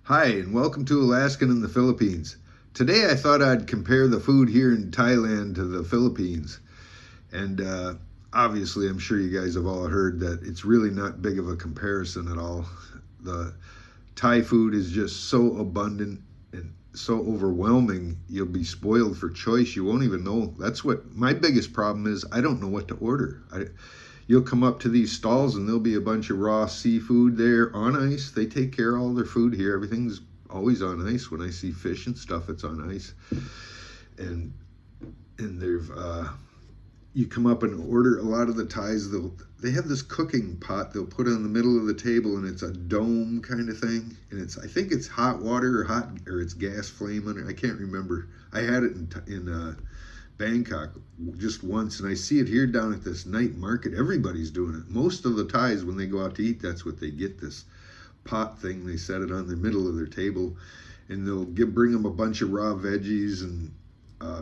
Hi, and welcome to Alaskan in the Philippines. Today I thought I'd compare the food here in Thailand to the Philippines. And obviously, I'm sure you guys have all heard that it's really not big of a comparison at all. The Thai food is just so abundant and so overwhelming, you'll be spoiled for choice. You won't even know. That's what my biggest problem is. I don't know what to order. You'll come up to these stalls and there'll be a bunch of raw seafood there on ice. They take care of all their food here. Everything's always on ice. When I see fish and stuff, it's on ice. And they've you come up and order. A lot of the Thais, they have this cooking pot they'll put on the middle of the table, and it's a dome kind of thing. And I think it's hot water or it's gas flame on it. I can't remember. I had it in Bangkok just once, and I see it here down at this night market. Everybody's doing it. Most of the Thais, when they go out to eat, that's what they get, this pot thing. They set it on the middle of their table, and they'll bring them a bunch of raw veggies and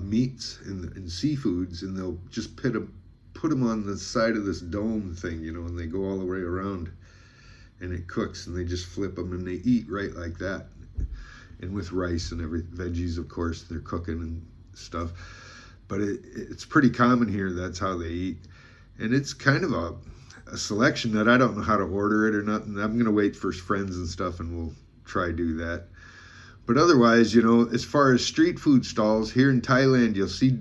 meats and seafoods, and they'll just put them on the side of this dome thing, and they go all the way around, and it cooks, and they just flip them, and they eat right like that. And with rice and veggies, of course, they're cooking and stuff. But it's pretty common here. That's how they eat. And it's kind of a selection that I don't know how to order it or nothing. I'm going to wait for friends and stuff, and we'll try do that. But otherwise, as far as street food stalls, here in Thailand, you'll see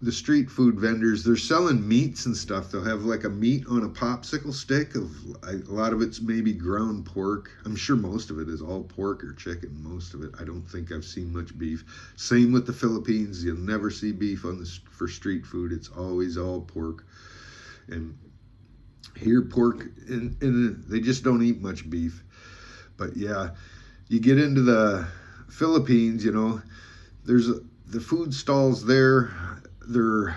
the street food vendors. They're selling meats and stuff. They'll have like a meat on a popsicle stick. A lot of it's maybe ground pork. I'm sure most of it is all pork or chicken, most of it. I don't think I've seen much beef. Same with the Philippines. You'll never see beef for street food. It's always all pork. And here, pork, and they just don't eat much beef. But yeah, you get into the Philippines, there's the food stalls there. They're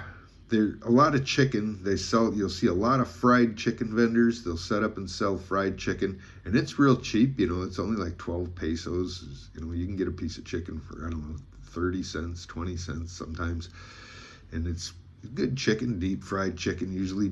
a lot of chicken. You'll see a lot of fried chicken vendors. They'll set up and sell fried chicken, and it's real cheap. It's only like 12 pesos. You can get a piece of chicken for, I don't know, 30 cents, 20 cents sometimes. And it's good chicken, deep fried chicken, usually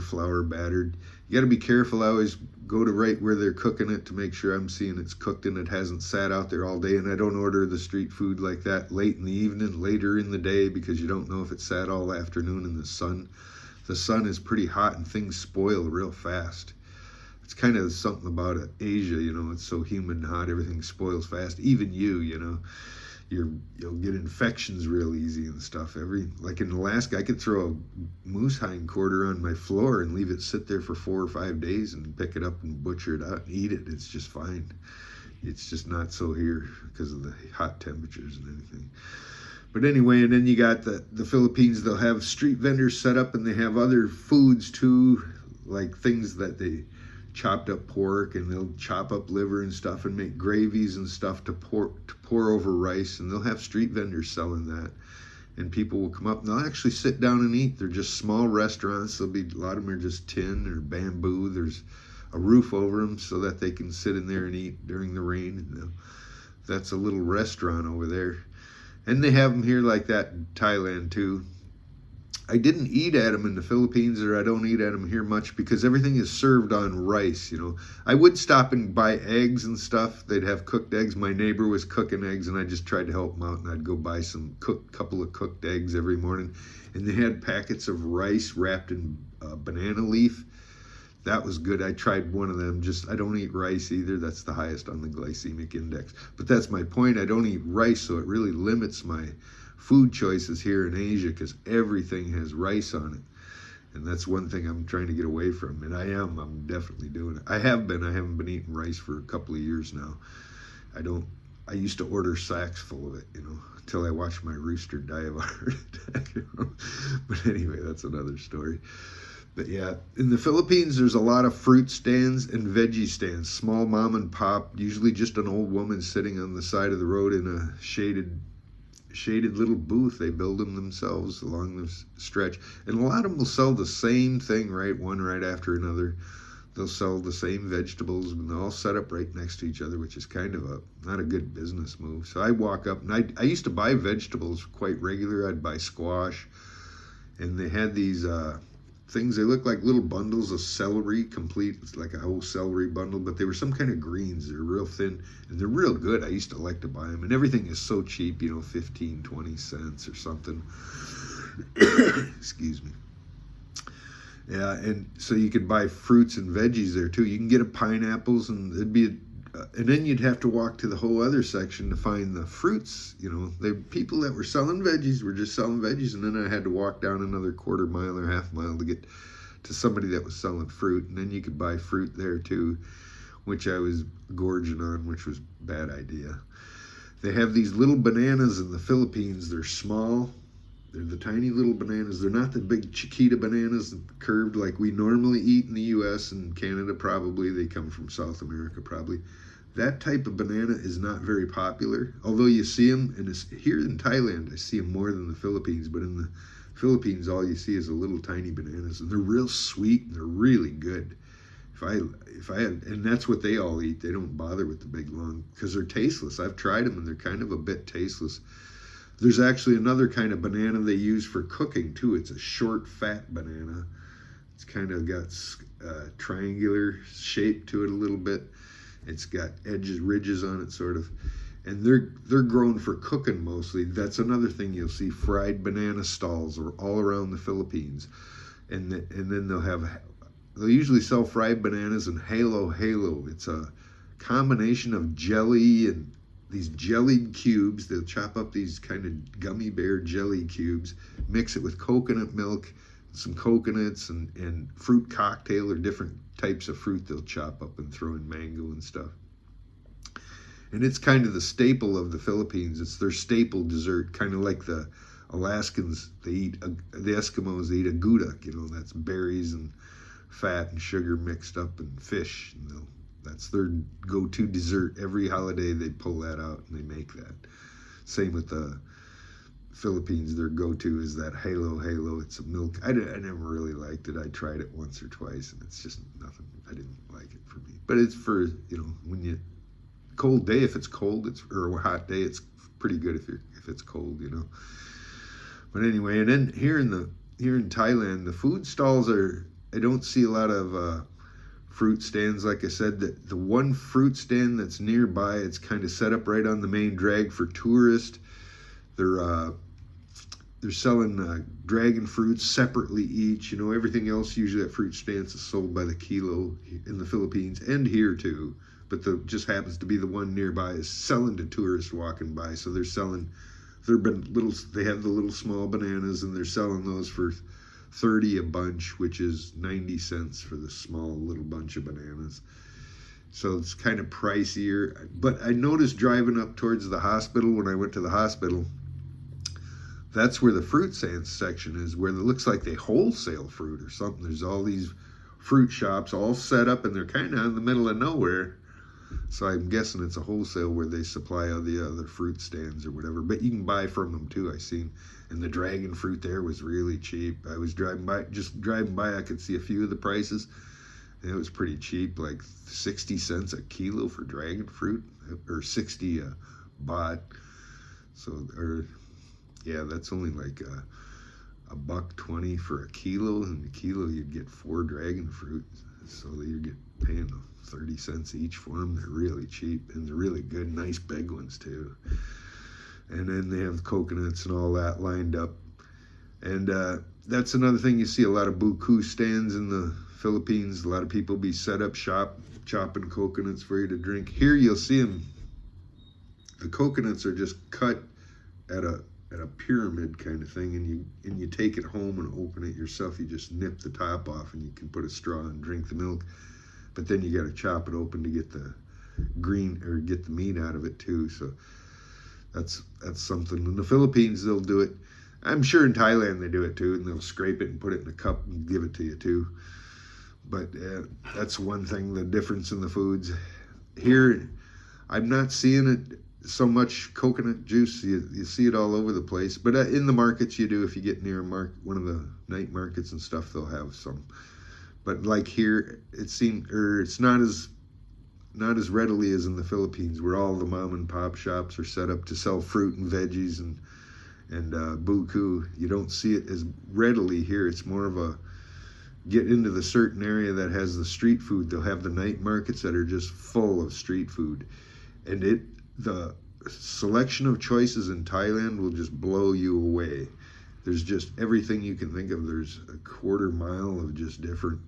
flour battered. You got to be careful. I always go to right where they're cooking it to make sure I'm seeing it's cooked and it hasn't sat out there all day. And I don't order the street food like that late in the evening, later in the day, because you don't know if it sat all afternoon in the sun. The sun is pretty hot and things spoil real fast. It's kind of something about it. Asia, it's so humid and hot, everything spoils fast. Even you'll get infections real easy and stuff. Like in Alaska, I could throw a moose hind quarter on my floor and leave it sit there for 4 or 5 days and pick it up and butcher it out and eat it. It's just fine. It's just not so here because of the hot temperatures and everything. But anyway, and then you got the Philippines. They'll have street vendors set up, and they have other foods too, like things that they chopped up pork, and they'll chop up liver and stuff and make gravies and stuff to pour over rice, and they'll have street vendors selling that, and people will come up and they'll actually sit down and eat. They're just small restaurants. A lot of them are just tin or bamboo. There's a roof over them so that they can sit in there and eat during the rain. That's a little restaurant over there, and they have them here like that in Thailand too. I didn't eat at them in the Philippines, or I don't eat at them here much, because everything is served on rice. I would stop and buy eggs and stuff. They'd have cooked eggs. My neighbor was cooking eggs, and I just tried to help him out, and I'd go buy couple of cooked eggs every morning. And they had packets of rice wrapped in banana leaf. That was good. I tried one of them. I don't eat rice either. That's the highest on the glycemic index. But that's my point. I don't eat rice, so it really limits my food choices here in Asia, because everything has rice on it, and that's one thing I'm trying to get away from. And I'm definitely doing it. I haven't been eating rice for a couple of years now. I used to order sacks full of it, until I watched my rooster die of a heart attack. But anyway, that's another story. But yeah, in the Philippines, there's a lot of fruit stands and veggie stands, small mom and pop, usually just an old woman sitting on the side of the road in a shaded little booth. They build them themselves along the stretch, and a lot of them will sell the same thing, one right after another. They'll sell the same vegetables, and they're all set up right next to each other, which is kind of not a good business move. So I walk up, and I used to buy vegetables quite regular. I'd buy squash, and they had these things. They look like little bundles of celery, complete. It's like a whole celery bundle, but they were some kind of greens. They're real thin, and they're real good. I used to like to buy them, and everything is so cheap, 15, 20 cents or something. Excuse me. Yeah, and so you could buy fruits and veggies there too. You can get a pineapples, and it'd be and then you'd have to walk to the whole other section to find the fruits. The people that were selling veggies were just selling veggies, and then I had to walk down another quarter mile or half mile to get to somebody that was selling fruit. And then you could buy fruit there too, which I was gorging on, which was a bad idea. They have these little bananas in the Philippines. They're small. They're the tiny little bananas. They're not the big Chiquita bananas curved like we normally eat in the U.S. and Canada probably. They come from South America probably. That type of banana is not very popular, although you see them, and here in Thailand I see them more than the Philippines, but in the Philippines all you see is the little tiny bananas, and they're real sweet and they're really good. If I had, and that's what they all eat. They don't bother with the big long, because they're tasteless. I've tried them and they're kind of a bit tasteless. There's actually another kind of banana they use for cooking too. It's a short, fat banana. It's kind of got triangular shape to it a little bit. It's got edges, ridges on it, sort of. And they're grown for cooking mostly. That's another thing you'll see. Fried banana stalls are all around the Philippines. And then they'll usually sell fried bananas and halo. It's a combination of jelly and these jellied cubes. They'll chop up these kind of gummy bear jelly cubes, mix it with coconut milk, some coconuts, and fruit cocktail or different types of fruit they'll chop up and throw in mango and stuff. And it's kind of the staple of the Philippines. It's their staple dessert, kind of like the Alaskans. The Eskimos, they eat a gudok, that's berries and fat and sugar mixed up and fish. That's their go-to dessert. Every holiday they pull that out and they make that. Same with the Philippines, their go-to is that halo. It's a milk. I never really liked it. I tried it once or twice, and it's just nothing. I didn't like it for me. But it's for, when cold day, if it's cold, or a hot day, it's pretty good if it's cold, But anyway, and then here in Thailand, the food stalls I don't see a lot of fruit stands. Like I said, the one fruit stand that's nearby, it's kind of set up right on the main drag for tourists. They're selling dragon fruits separately each. Everything else usually at fruit stands is sold by the kilo in the Philippines and here too. But just happens to be the one nearby is selling to tourists walking by. So they have the little small bananas, and they're selling those for 30 a bunch, which is 90 cents for the small little bunch of bananas. So it's kind of pricier. But I noticed driving up towards the hospital, when I went to the hospital, that's where the fruit stand section is, where it looks like they wholesale fruit or something. There's all these fruit shops all set up, and they're kind of in the middle of nowhere. So I'm guessing it's a wholesale where they supply all the other fruit stands or whatever. But you can buy from them too, I seen. And the dragon fruit there was really cheap. I was driving by, I could see a few of the prices. And it was pretty cheap, like 60 cents a kilo for dragon fruit, or 60 a baht. That's only like a $1.20 for a kilo. And a kilo you'd get 4 dragon fruit. So you get paying 30 cents each for them. They're really cheap, and they're really good, nice big ones too. And then they have coconuts and all that lined up. And that's another thing. You see a lot of buku stands in the Philippines. A lot of people be set up shop chopping coconuts for you to drink. Here you'll see them. The coconuts are just cut at a pyramid kind of thing, and you take it home and open it yourself. You just nip the top off, and you can put a straw and drink the milk. But then you got to chop it open to get the green, or get the meat out of it too. So that's something. In the Philippines, they'll do it. I'm sure in Thailand they do it too, and they'll scrape it and put it in a cup and give it to you too. But that's one thing, the difference in the foods. Here, I'm not seeing it so much coconut juice. You see it all over the place. But in the markets you do. If you get near one of the night markets and stuff, they'll have some. But like here, it's not as readily as in the Philippines, where all the mom and pop shops are set up to sell fruit and veggies and buku. You don't see it as readily here. It's more of get into the certain area that has the street food, they'll have the night markets that are just full of street food. And the selection of choices in Thailand will just blow you away. There's just everything you can think of. There's a quarter mile of just different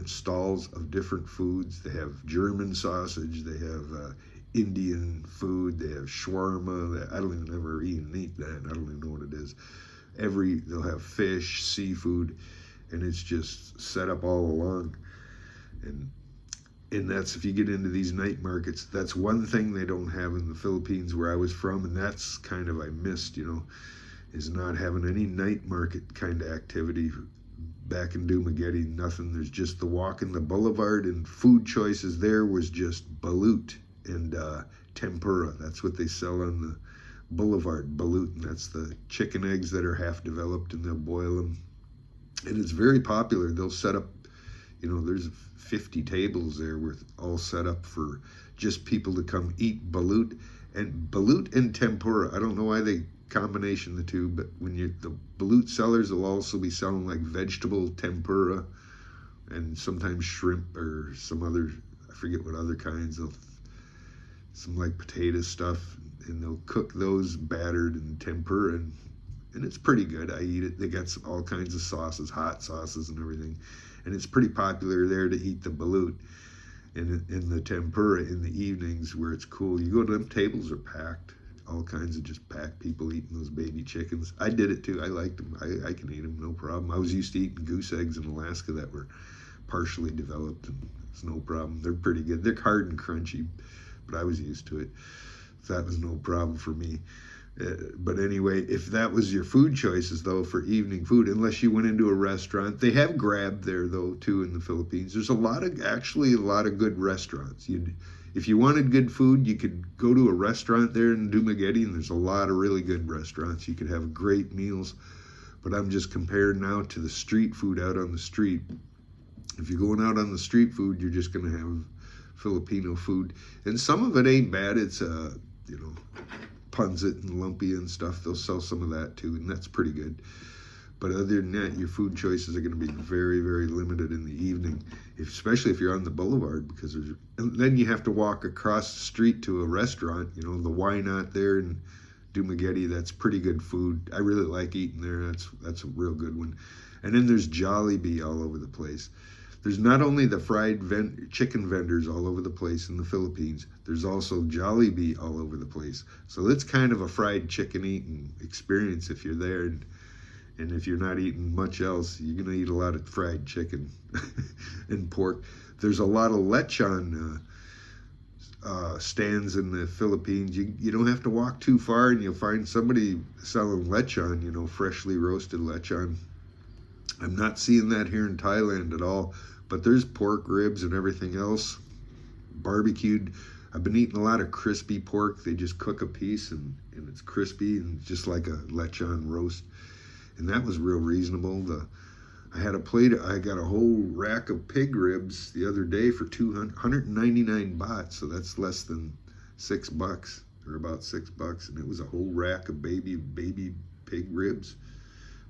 stalls of different foods. They have German sausage, they have Indian food, they have shawarma. I don't even ever eat that. I don't even know what it is. They'll have fish, seafood, and it's just set up all along. And that's, if you get into these night markets, that's one thing they don't have in the Philippines where I was from, and that's kind of I missed, is not having any night market kind of activity. Back in Dumaguete, nothing. There's just the walk in the boulevard, and food choices there was just Ballute and Tempura. That's what they sell on the boulevard, Ballute, and that's the chicken eggs that are half developed, and they'll boil them. And it's very popular. They'll set up, there's 50 tables there with all set up for just people to come eat Ballute and tempura. I don't know why they combination the two, but when the Ballute sellers will also be selling like vegetable tempura and sometimes shrimp or some other, I forget what other kinds of, some like potato stuff, and they'll cook those battered in tempura, and it's pretty good. I eat it. They got all kinds of sauces, hot sauces and everything. And it's pretty popular there to eat the Ballute and in the tempura in the evenings where it's cool. You go to them, tables are packed. All kinds of just packed people eating those baby chickens. I did it too. I liked them. I can eat them, no problem. I was used to eating goose eggs in Alaska that were partially developed, and it's no problem. They're pretty good. They're hard and crunchy, but I was used to it. So that was no problem for me. But anyway, if that was your food choices, though, for evening food, unless you went into a restaurant, they have Grab there, though, too, in the Philippines. There's actually a lot of good restaurants. If you wanted good food, you could go to a restaurant there in Dumaguete, and there's a lot of really good restaurants. You could have great meals. But I'm just comparing now to the street food out on the street. If you're going out on the street food, you're just going to have Filipino food. And some of it ain't bad. It's, punzit and lumpia and stuff. They'll sell some of that too, and that's pretty good. But other than that, your food choices are going to be very, very limited in the evening, especially if you're on the boulevard, because and then you have to walk across the street to a restaurant. The Why Not there in Dumaguete, that's pretty good food. I really like eating there. That's a real good one. And then there's Jollibee all over the place. There's not only the fried chicken vendors all over the place in the Philippines, there's also Jollibee all over the place. So it's kind of a fried chicken eating experience if you're there. And if you're not eating much else, you're going to eat a lot of fried chicken and pork. There's a lot of lechon stands in the Philippines. You don't have to walk too far, and you'll find somebody selling lechon, freshly roasted lechon. I'm not seeing that here in Thailand at all. But there's pork ribs and everything else, barbecued. I've been eating a lot of crispy pork. They just cook a piece and it's crispy and just like a lechon roast. And that was real reasonable. I got a whole rack of pig ribs the other day for 199 baht. So that's less than $6 or about $6. And it was a whole rack of baby pig ribs,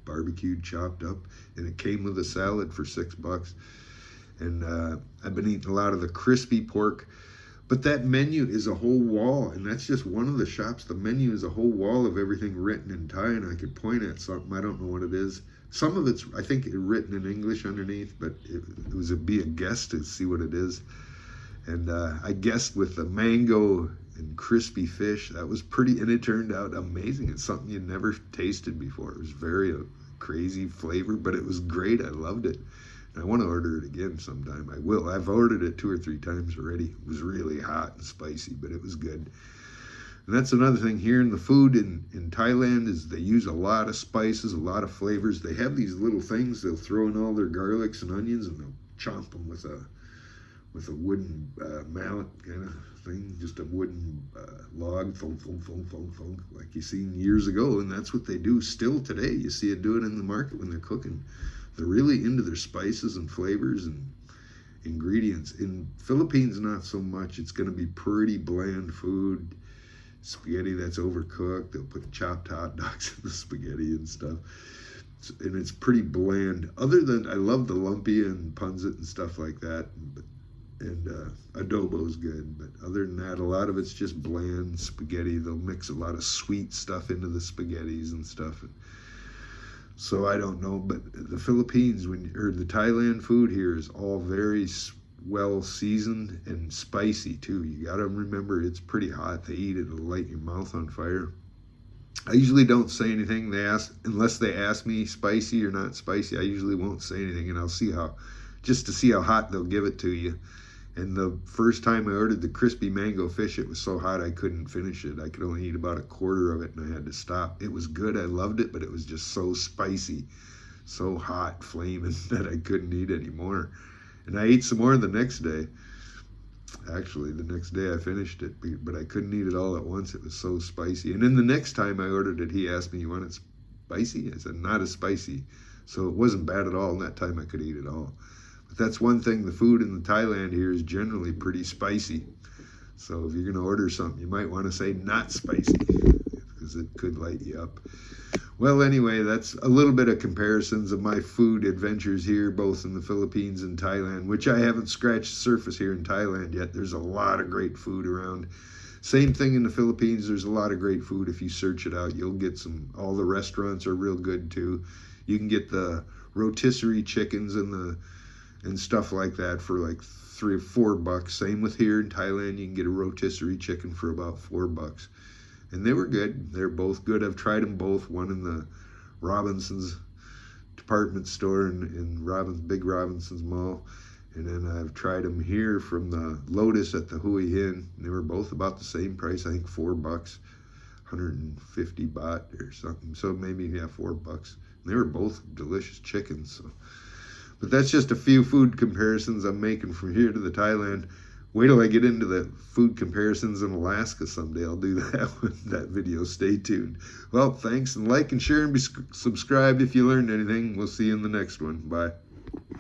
barbecued, chopped up. And it came with a salad for $6. And I've been eating a lot of the crispy pork. But that menu is a whole wall, and that's just one of the shops. The menu is a whole wall of everything written in Thai, and I could point at something. I don't know what it is. Some of it's, I think, written in English underneath, but it was be a guess to see what it is. And I guessed with the mango and crispy fish. That was pretty, and it turned out amazing. It's something you'd never tasted before. It was very crazy flavor, but it was great. I loved it. I want to order it again sometime. I will. I've ordered it 2 or 3 times already. It was really hot and spicy, but it was good. And that's another thing here in the food in Thailand is they use a lot of spices, a lot of flavors. They have these little things. They'll throw in all their garlics and onions, and they'll chomp them with a wooden mallet kind of thing, just a wooden log, thunk, thunk, thunk, thunk, thunk, like you seen years ago. And that's what they do still today. You see it do it in the market when they're cooking. They're really into their spices and flavors and ingredients. In Philippines, not so much. It's going to be pretty bland food. Spaghetti that's overcooked. They'll put chopped hot dogs in the spaghetti and stuff. And it's pretty bland. Other than, I love the lumpia and punzit and stuff like that. And adobo is good. But other than that, a lot of it's just bland spaghetti. They'll mix a lot of sweet stuff into the spaghettis and stuff. So I don't know. But the Philippines, or the Thailand food here is all very well seasoned and spicy too. You got to remember, it's pretty hot. They eat it, it'll light your mouth on fire. I usually don't say anything. Unless they ask me spicy or not spicy, I usually won't say anything, and I'll see just to see how hot they'll give it to you. And the first time I ordered the crispy mango fish, it was so hot I couldn't finish it. I could only eat about a quarter of it, and I had to stop. It was good, I loved it, but it was just so spicy, so hot, flaming, that I couldn't eat anymore. And I ate some more the next day. Actually, the next day I finished it, but I couldn't eat it all at once. It was so spicy. And then the next time I ordered it, he asked me, "You want it spicy?" I said, "Not as spicy." So it wasn't bad at all, and that time I could eat it all. But that's one thing, the food in Thailand here is generally pretty spicy. So if you're going to order something, you might want to say not spicy, because it could light you up. Well, anyway, that's a little bit of comparisons of my food adventures here, both in the Philippines and Thailand, which I haven't scratched the surface here in Thailand yet. There's a lot of great food around. Same thing in the Philippines. There's a lot of great food. If you search it out, you'll get all the restaurants are real good too. You can get the rotisserie chickens and stuff like that for like $3 or $4. Same with here in Thailand. You can get a rotisserie chicken for about $4. And they were good. They're both good. I've tried them both. One in the Robinson's department store in Big Robinson's Mall. And then I've tried them here from the Lotus at the Hue Hin. They were both about the same price. I think $4, 150 baht or something. So maybe, yeah, $4. And they were both delicious chickens. So. But that's just a few food comparisons I'm making from here to the Thailand. Wait till I get into the food comparisons in Alaska someday. I'll do that video. Stay tuned. Well, thanks, and like and share and be subscribed if you learned anything. We'll see you in the next one. Bye.